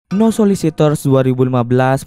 No Solicitors 2015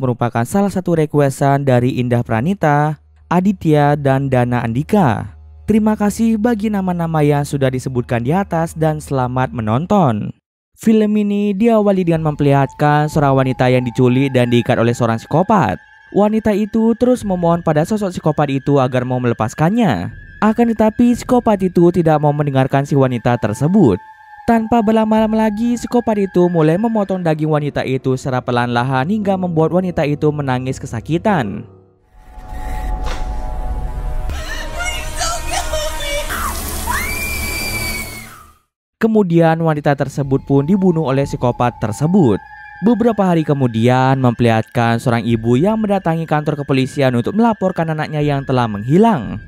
merupakan salah satu requestan dari Indah Pranita, Aditya, dan Dana Andika. Terima kasih bagi nama-nama yang sudah disebutkan di atas dan selamat menonton. Film ini diawali dengan memperlihatkan seorang wanita yang diculik dan diikat oleh seorang psikopat. Wanita itu terus memohon pada sosok psikopat itu agar mau melepaskannya. Akan tetapi psikopat itu tidak mau mendengarkan si wanita tersebut. Tanpa berlama-lama lagi, psikopat itu mulai memotong daging wanita itu secara perlahan-lahan hingga membuat wanita itu menangis kesakitan. Kemudian wanita tersebut pun dibunuh oleh psikopat tersebut. Beberapa hari kemudian memperlihatkan seorang ibu yang mendatangi kantor kepolisian untuk melaporkan anaknya yang telah menghilang.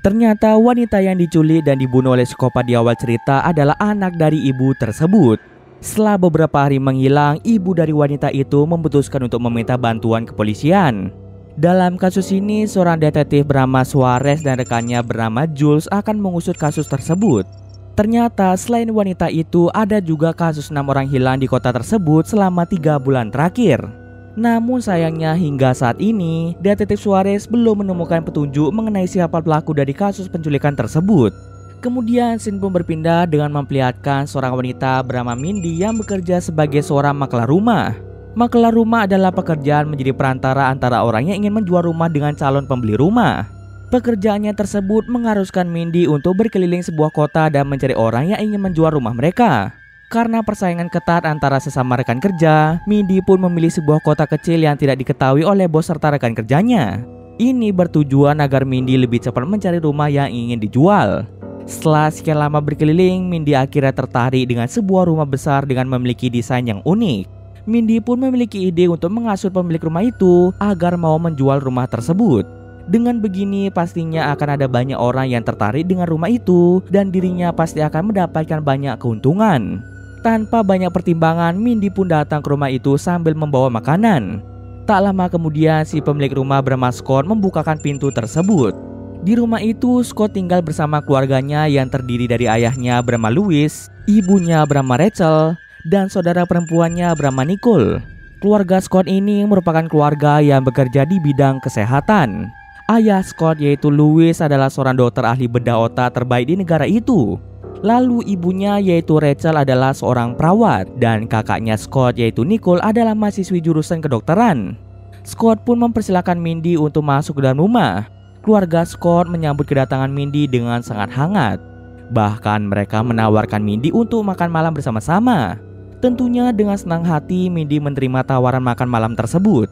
Ternyata wanita yang diculik dan dibunuh oleh psikopat di awal cerita adalah anak dari ibu tersebut. Setelah beberapa hari menghilang, ibu dari wanita itu memutuskan untuk meminta bantuan kepolisian. Dalam kasus ini, seorang detektif bernama Suarez dan rekannya bernama Jules akan mengusut kasus tersebut. Ternyata selain wanita itu, ada juga kasus 6 orang hilang di kota tersebut selama 3 bulan terakhir. Namun sayangnya hingga saat ini, detektif Suarez belum menemukan petunjuk mengenai siapa pelaku dari kasus penculikan tersebut. Kemudian scene pun berpindah dengan memperlihatkan seorang wanita bernama Mindy yang bekerja sebagai seorang maklar rumah. Maklar rumah adalah pekerjaan menjadi perantara antara orang yang ingin menjual rumah dengan calon pembeli rumah. Pekerjaannya tersebut mengharuskan Mindy untuk berkeliling sebuah kota dan mencari orang yang ingin menjual rumah mereka. Karena persaingan ketat antara sesama rekan kerja, Mindy pun memilih sebuah kota kecil yang tidak diketahui oleh bos serta rekan kerjanya. Ini bertujuan agar Mindy lebih cepat mencari rumah yang ingin dijual. Setelah sekian lama berkeliling, Mindy akhirnya tertarik dengan sebuah rumah besar dengan memiliki desain yang unik. Mindy pun memiliki ide untuk menghasut pemilik rumah itu agar mau menjual rumah tersebut. Dengan begini pastinya akan ada banyak orang yang tertarik dengan rumah itu dan dirinya pasti akan mendapatkan banyak keuntungan. Tanpa banyak pertimbangan, Mindy pun datang ke rumah itu sambil membawa makanan. Tak lama kemudian si pemilik rumah bernama Scott membukakan pintu tersebut. Di rumah itu Scott tinggal bersama keluarganya yang terdiri dari ayahnya bernama Louis, ibunya bernama Rachel, dan saudara perempuannya bernama Nicole. Keluarga Scott ini merupakan keluarga yang bekerja di bidang kesehatan. Ayah Scott yaitu Louis adalah seorang dokter ahli bedah otak terbaik di negara itu. Lalu ibunya yaitu Rachel adalah seorang perawat dan kakaknya Scott yaitu Nicole adalah mahasiswi jurusan kedokteran. Scott pun mempersilahkan Mindy untuk masuk ke dalam rumah. Keluarga Scott menyambut kedatangan Mindy dengan sangat hangat. Bahkan mereka menawarkan Mindy untuk makan malam bersama-sama. Tentunya dengan senang hati Mindy menerima tawaran makan malam tersebut.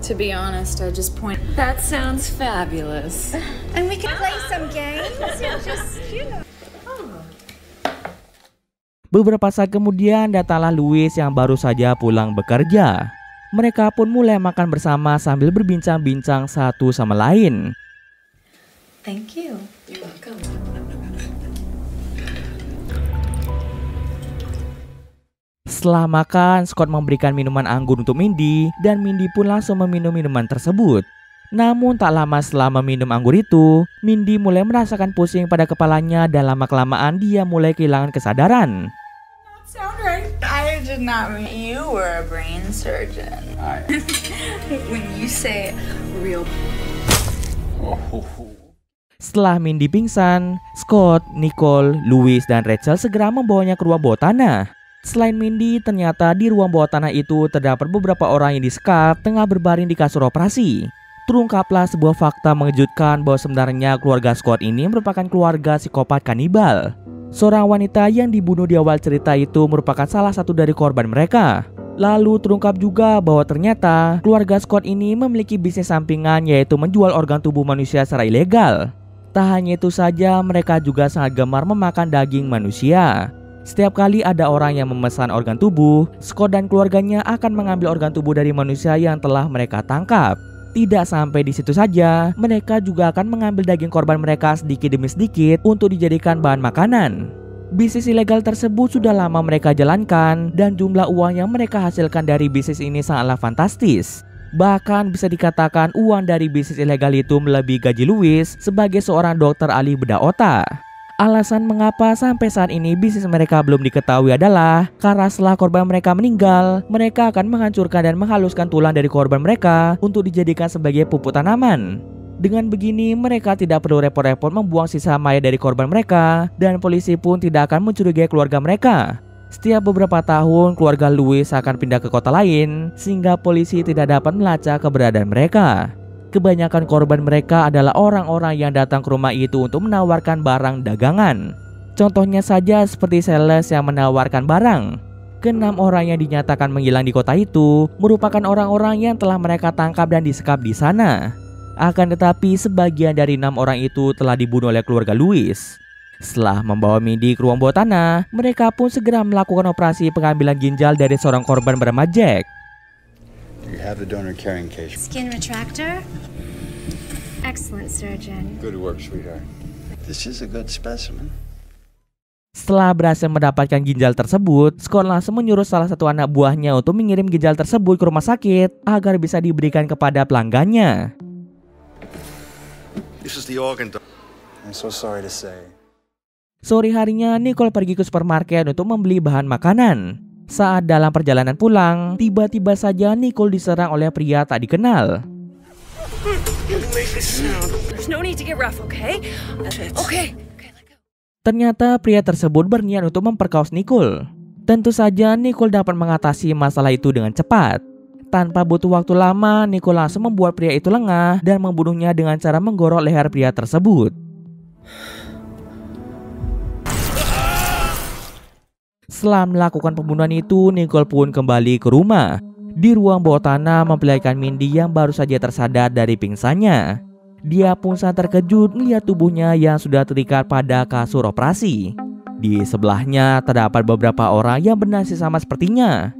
To be honest, I just point. That sounds fabulous. And we can play some games and just, Beberapa saat kemudian datanglah Louis yang baru saja pulang bekerja. Mereka pun mulai makan bersama sambil berbincang-bincang satu sama lain. Thank you. You're welcome. Setelah makan, Scott memberikan minuman anggur untuk Mindy dan Mindy pun langsung meminum minuman tersebut. Namun tak lama setelah meminum anggur itu, Mindy mulai merasakan pusing pada kepalanya dan lama-kelamaan dia mulai kehilangan kesadaran. Sound right. I did not mean you were a brain surgeon. When you say real. Setelah Mindy pingsan, Scott, Nicole, Louis, dan Rachel segera membawanya ke ruang bawah tanah. Selain Mindy, ternyata di ruang bawah tanah itu terdapat beberapa orang yang disekap tengah berbaring di kasur operasi. Terungkaplah sebuah fakta mengejutkan bahwa sebenarnya keluarga Scott ini merupakan keluarga psikopat kanibal. Seorang wanita yang dibunuh di awal cerita itu merupakan salah satu dari korban mereka. Lalu terungkap juga bahwa ternyata keluarga Scott ini memiliki bisnis sampingan yaitu menjual organ tubuh manusia secara ilegal. Tak hanya itu saja, mereka juga sangat gemar memakan daging manusia. Setiap kali ada orang yang memesan organ tubuh, Scott dan keluarganya akan mengambil organ tubuh dari manusia yang telah mereka tangkap. Tidak sampai di situ saja, mereka juga akan mengambil daging korban mereka sedikit demi sedikit untuk dijadikan bahan makanan. Bisnis ilegal tersebut sudah lama mereka jalankan dan jumlah uang yang mereka hasilkan dari bisnis ini sangatlah fantastis. Bahkan bisa dikatakan uang dari bisnis ilegal itu melebihi gaji Louis sebagai seorang dokter ahli bedah otak. Alasan mengapa sampai saat ini bisnis mereka belum diketahui adalah karena setelah korban mereka meninggal, mereka akan menghancurkan dan menghaluskan tulang dari korban mereka untuk dijadikan sebagai pupuk tanaman. Dengan begini, mereka tidak perlu repot-repot membuang sisa mayat dari korban mereka, dan polisi pun tidak akan mencurigai keluarga mereka. Setiap beberapa tahun, keluarga Louis akan pindah ke kota lain, sehingga polisi tidak dapat melacak keberadaan mereka. Kebanyakan korban mereka adalah orang-orang yang datang ke rumah itu untuk menawarkan barang dagangan. Contohnya saja seperti sales yang menawarkan barang. Keenam orang yang dinyatakan menghilang di kota itu merupakan orang-orang yang telah mereka tangkap dan disekap di sana. Akan tetapi sebagian dari 6 orang itu telah dibunuh oleh keluarga Louis. Setelah membawa Mindy ke ruang bawah tanah, mereka pun segera melakukan operasi pengambilan ginjal dari seorang korban bernama Jack. You have the donor carrying case. Skin retractor? Excellent, surgeon. Good work, sweetheart. This is a good specimen. Setelah berhasil mendapatkan ginjal tersebut, Scott langsung menyuruh salah satu anak buahnya untuk mengirim ginjal tersebut ke rumah sakit agar bisa diberikan kepada pelanggannya. This is the organ. I'm so sorry to say. Sore harinya, Nicole pergi ke supermarket untuk membeli bahan makanan. Saat dalam perjalanan pulang, tiba-tiba saja Nicole diserang oleh pria tak dikenal. Ternyata pria tersebut berniat untuk memperkaos Nicole. Tentu saja Nicole dapat mengatasi masalah itu dengan cepat. Tanpa butuh waktu lama, Nicole langsung membuat pria itu lengah dan membunuhnya dengan cara menggorok leher pria tersebut. Setelah melakukan pembunuhan itu, Nicole pun kembali ke rumah. Di ruang bawah tanah memperlihatkan Mindy yang baru saja tersadar dari pingsannya. Dia pun sangat terkejut melihat tubuhnya yang sudah terikat pada kasur operasi. Di sebelahnya terdapat beberapa orang yang bernasib sama sepertinya.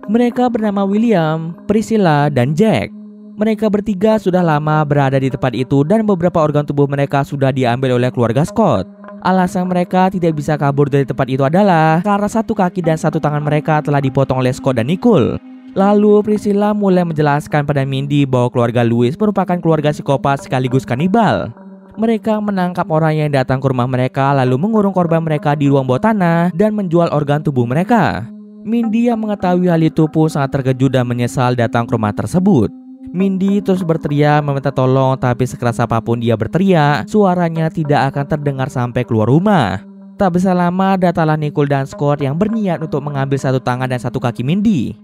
Mereka bernama William, Priscilla, dan Jack. Mereka bertiga sudah lama berada di tempat itu dan beberapa organ tubuh mereka sudah diambil oleh keluarga Scott. Alasan mereka tidak bisa kabur dari tempat itu adalah karena satu kaki dan satu tangan mereka telah dipotong oleh Scott dan Nicole. Lalu Priscilla mulai menjelaskan pada Mindy bahwa keluarga Louis merupakan keluarga psikopat sekaligus kanibal. Mereka menangkap orang yang datang ke rumah mereka lalu mengurung korban mereka di ruang bawah tanah dan menjual organ tubuh mereka. Mindy yang mengetahui hal itu pun sangat terkejut dan menyesal datang ke rumah tersebut. Mindy terus berteriak meminta tolong, tapi sekeras apapun dia berteriak, suaranya tidak akan terdengar sampai keluar rumah. Tak bisa lama datanglah Nicole dan Scott yang berniat untuk mengambil satu tangan dan satu kaki Mindy.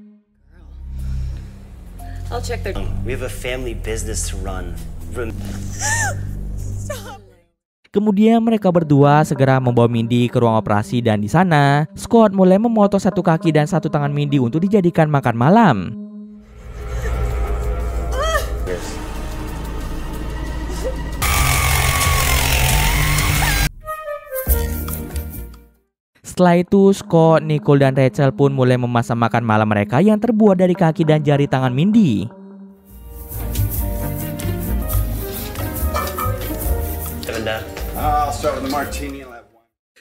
I'll check their... We have a family business to run. Kemudian mereka berdua segera membawa Mindy ke ruang operasi dan di sana Scott mulai memotong satu kaki dan satu tangan Mindy untuk dijadikan makan malam. Setelah itu, Scott, Nicole, dan Rachel pun mulai memasak makan malam mereka yang terbuat dari kaki dan jari tangan Mindy.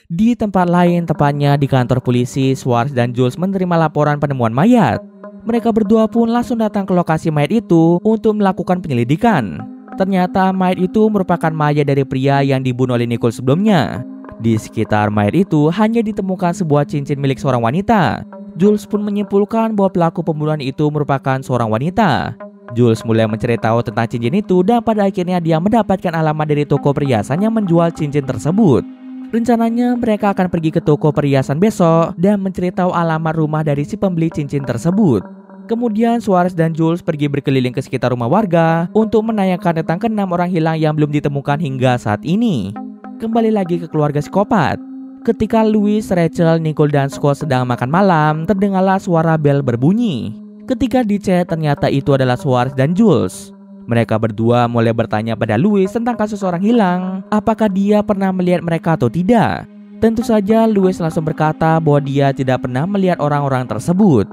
Di tempat lain, tepatnya di kantor polisi, Schwartz dan Jules menerima laporan penemuan mayat. Mereka berdua pun langsung datang ke lokasi mayat itu untuk melakukan penyelidikan. Ternyata mayat itu merupakan mayat dari pria yang dibunuh oleh Nicole sebelumnya. Di sekitar mayat itu hanya ditemukan sebuah cincin milik seorang wanita. Jules pun menyimpulkan bahwa pelaku pembunuhan itu merupakan seorang wanita. Jules mulai mencari tahu tentang cincin itu dan pada akhirnya dia mendapatkan alamat dari toko perhiasan yang menjual cincin tersebut. Rencananya mereka akan pergi ke toko perhiasan besok dan mencari tahu alamat rumah dari si pembeli cincin tersebut. Kemudian Schwartz dan Jules pergi berkeliling ke sekitar rumah warga untuk menanyakan tentang ke-6 orang hilang yang belum ditemukan hingga saat ini. Kembali lagi ke keluarga psikopat. Ketika Louis, Rachel, Nicole, dan Scott sedang makan malam, terdengarlah suara bel berbunyi. Ketika dicek, ternyata itu adalah Schwartz dan Jules. Mereka berdua mulai bertanya pada Louis tentang kasus orang hilang, apakah dia pernah melihat mereka atau tidak. Tentu saja Louis langsung berkata bahwa dia tidak pernah melihat orang-orang tersebut.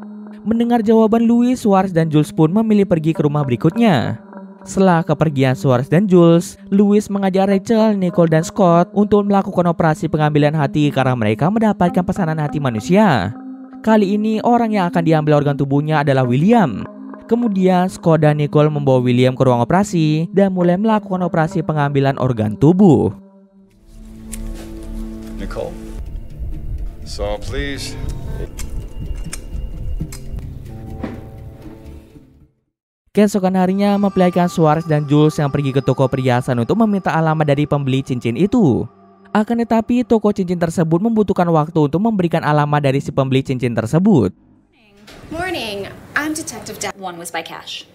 Mendengar jawaban Louis, Schwartz dan Jules pun memilih pergi ke rumah berikutnya. Setelah kepergian Schwartz dan Jules, Louis mengajak Rachel, Nicole, dan Scott untuk melakukan operasi pengambilan hati karena mereka mendapatkan pesanan hati manusia. Kali ini orang yang akan diambil organ tubuhnya adalah William. Kemudian Scott dan Nicole membawa William ke ruang operasi dan mulai melakukan operasi pengambilan organ tubuh. Nicole. So please. Keesokan harinya memperlihatkan Suarez dan Jules yang pergi ke toko perhiasan untuk meminta alamat dari pembeli cincin itu. Akan tetapi toko cincin tersebut membutuhkan waktu untuk memberikan alamat dari si pembeli cincin tersebut. Morning. I'm Detective One was by cash.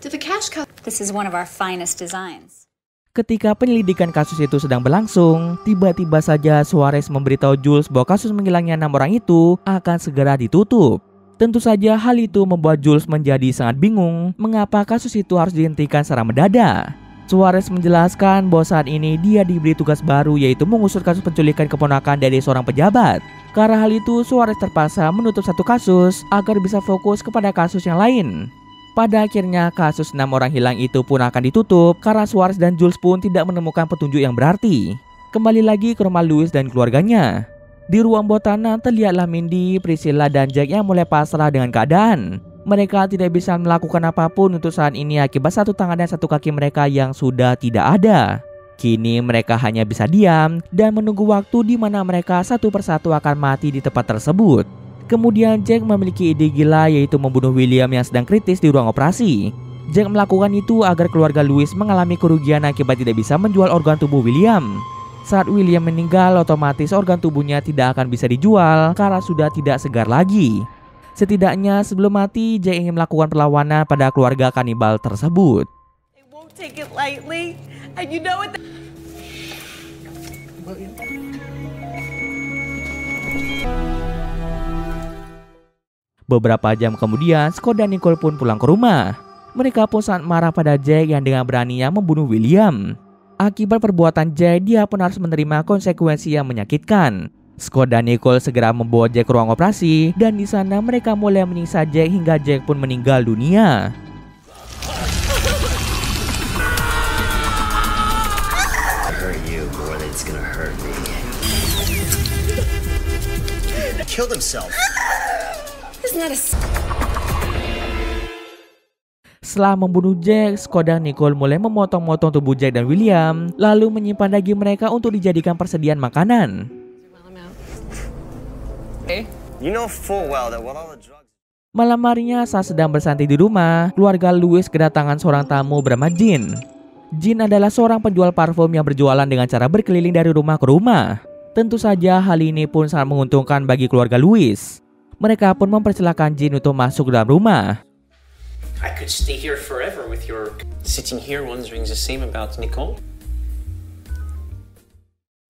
Did the cash cut? This is one of our finest designs. Ketika penyelidikan kasus itu sedang berlangsung, tiba-tiba saja Suarez memberitahu Jules bahwa kasus menghilangnya 6 orang itu akan segera ditutup. Tentu saja hal itu membuat Jules menjadi sangat bingung mengapa kasus itu harus dihentikan secara mendadak. Suarez menjelaskan bahwa saat ini dia diberi tugas baru, yaitu mengusut kasus penculikan keponakan dari seorang pejabat. Karena hal itu, Suarez terpaksa menutup satu kasus agar bisa fokus kepada kasus yang lain. Pada akhirnya kasus 6 orang hilang itu pun akan ditutup karena Suarez dan Jules pun tidak menemukan petunjuk yang berarti. Kembali lagi ke rumah Louis dan keluarganya. Di ruang bawah tanah terlihatlah Mindy, Priscilla, dan Jack yang mulai pasrah dengan keadaan. Mereka tidak bisa melakukan apapun untuk saat ini akibat satu tangan dan satu kaki mereka yang sudah tidak ada. Kini mereka hanya bisa diam dan menunggu waktu di mana mereka satu persatu akan mati di tempat tersebut. Kemudian Jack memiliki ide gila, yaitu membunuh William yang sedang kritis di ruang operasi. Jack melakukan itu agar keluarga Louis mengalami kerugian akibat tidak bisa menjual organ tubuh William. Saat William meninggal, otomatis organ tubuhnya tidak akan bisa dijual karena sudah tidak segar lagi. Setidaknya sebelum mati, Jack ingin melakukan perlawanan pada keluarga kanibal tersebut. Beberapa jam kemudian, Scott dan Nicole pun pulang ke rumah. Mereka pun sangat marah pada Jack yang dengan beraninya membunuh William. Akibat perbuatan Jack, dia pun harus menerima konsekuensi yang menyakitkan. Scott dan Nicole segera membawa Jack ke ruang operasi, dan di sana mereka mulai menyiksa Jack hingga Jack pun meninggal dunia. Killed himself. Setelah membunuh Jack, Scott dan Nicole mulai memotong-motong tubuh Jack dan William, lalu menyimpan daging mereka untuk dijadikan persediaan makanan. Malam harinya saat sedang bersantai di rumah, keluarga Louis kedatangan seorang tamu bernama Jean. Jean adalah seorang penjual parfum yang berjualan dengan cara berkeliling dari rumah ke rumah. Tentu saja hal ini pun sangat menguntungkan bagi keluarga Louis. Mereka pun mempersilahkan Jean untuk masuk ke dalam rumah. I could stay here forever with your sitting here wondering the same about Nicole.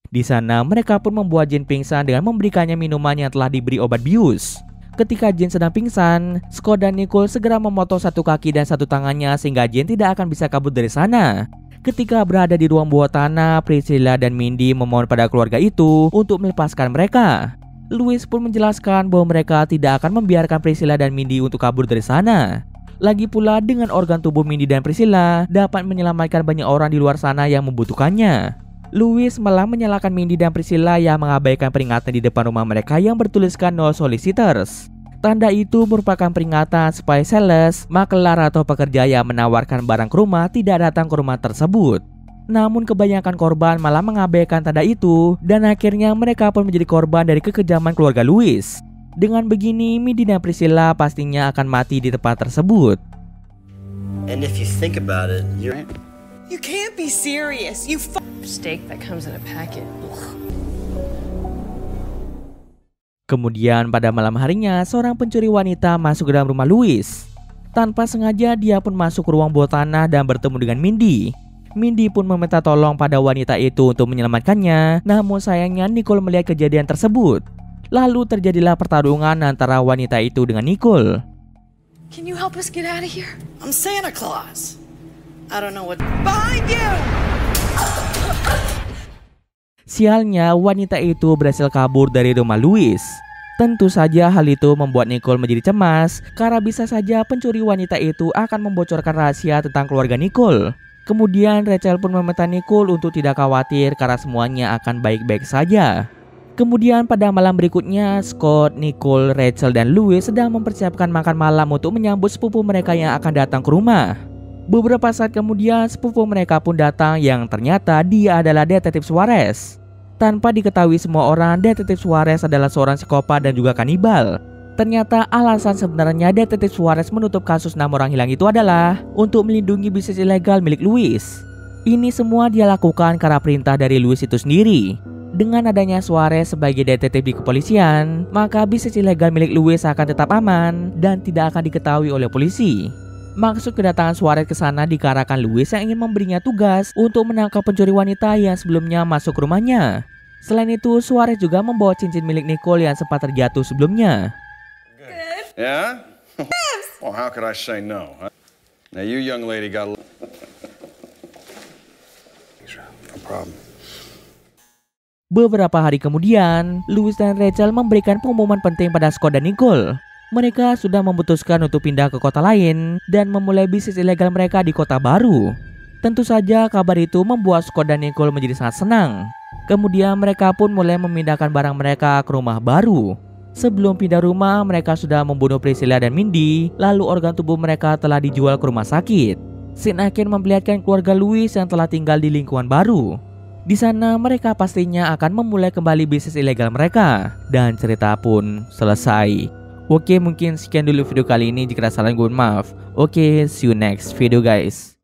Di sana mereka pun membuat Jean pingsan dengan memberikannya minuman yang telah diberi obat bius. Ketika Jean sedang pingsan, Scott dan Nicole segera memotong satu kaki dan satu tangannya sehingga Jean tidak akan bisa kabur dari sana. Ketika berada di ruang bawah tanah, Priscilla dan Mindy memohon pada keluarga itu untuk melepaskan mereka. Louis pun menjelaskan bahwa mereka tidak akan membiarkan Priscilla dan Mindy untuk kabur dari sana. Lagi pula dengan organ tubuh Mindy dan Priscilla dapat menyelamatkan banyak orang di luar sana yang membutuhkannya. Louis malah menyalahkan Mindy dan Priscilla yang mengabaikan peringatan di depan rumah mereka yang bertuliskan no solicitors. Tanda itu merupakan peringatan supaya sales, makelar atau pekerja yang menawarkan barang ke rumah tidak datang ke rumah tersebut. Namun kebanyakan korban malah mengabaikan tanda itu dan akhirnya mereka pun menjadi korban dari kekejaman keluarga Louis. Dengan begini, Mindy dan Priscilla pastinya akan mati di tempat tersebut. And if you think about it, you can't be serious. You steak that comes in a packet. Kemudian pada malam harinya, seorang pencuri wanita masuk ke dalam rumah Louis. Tanpa sengaja dia pun masuk ke ruang bawah tanah dan bertemu dengan Mindy. Mindy pun meminta tolong pada wanita itu untuk menyelamatkannya, namun sayangnya Nicole melihat kejadian tersebut. Lalu terjadilah pertarungan antara wanita itu dengan Nicole. Can you help us get out of here? I'm Santa Claus. I don't know what... Behind you! Sialnya, wanita itu berhasil kabur dari rumah Louis. Tentu saja hal itu membuat Nicole menjadi cemas karena bisa saja pencuri wanita itu akan membocorkan rahasia tentang keluarga Nicole. Kemudian Rachel pun meminta Nicole untuk tidak khawatir karena semuanya akan baik-baik saja. Kemudian pada malam berikutnya, Scott, Nicole, Rachel, dan Louis sedang mempersiapkan makan malam untuk menyambut sepupu mereka yang akan datang ke rumah. Beberapa saat kemudian, sepupu mereka pun datang yang ternyata dia adalah detektif Suarez. Tanpa diketahui semua orang, Detektif Suarez adalah seorang psikopat dan juga kanibal. Ternyata alasan sebenarnya Detektif Suarez menutup kasus 6 orang hilang itu adalah untuk melindungi bisnis ilegal milik Louis. Ini semua dia lakukan karena perintah dari Louis itu sendiri. Dengan adanya Suarez sebagai detektif di kepolisian, maka bisnis ilegal milik Louis akan tetap aman dan tidak akan diketahui oleh polisi. Maksud kedatangan Suarez ke sana dikarenakan Louis yang ingin memberinya tugas untuk menangkap pencuri wanita yang sebelumnya masuk ke rumahnya. Selain itu, Suarez juga membawa cincin milik Nicole yang sempat terjatuh sebelumnya. Yeah? Well, how could I say no? Huh? Now, you young lady got... No problem. Beberapa hari kemudian, Louis dan Rachel memberikan pengumuman penting pada Scott dan Nicole. Mereka sudah memutuskan untuk pindah ke kota lain dan memulai bisnis ilegal mereka di kota baru. Tentu saja kabar itu membuat Scott dan Nicole menjadi sangat senang. Kemudian mereka pun mulai memindahkan barang mereka ke rumah baru. Sebelum pindah rumah, mereka sudah membunuh Priscilla dan Mindy, lalu organ tubuh mereka telah dijual ke rumah sakit. Scene akhir memperlihatkan keluarga Louis yang telah tinggal di lingkungan baru. Di sana mereka pastinya akan memulai kembali bisnis ilegal mereka dan cerita pun selesai. Oke, mungkin sekian dulu video kali ini. Jika ada salah, gue maaf. Oke, see you next video guys.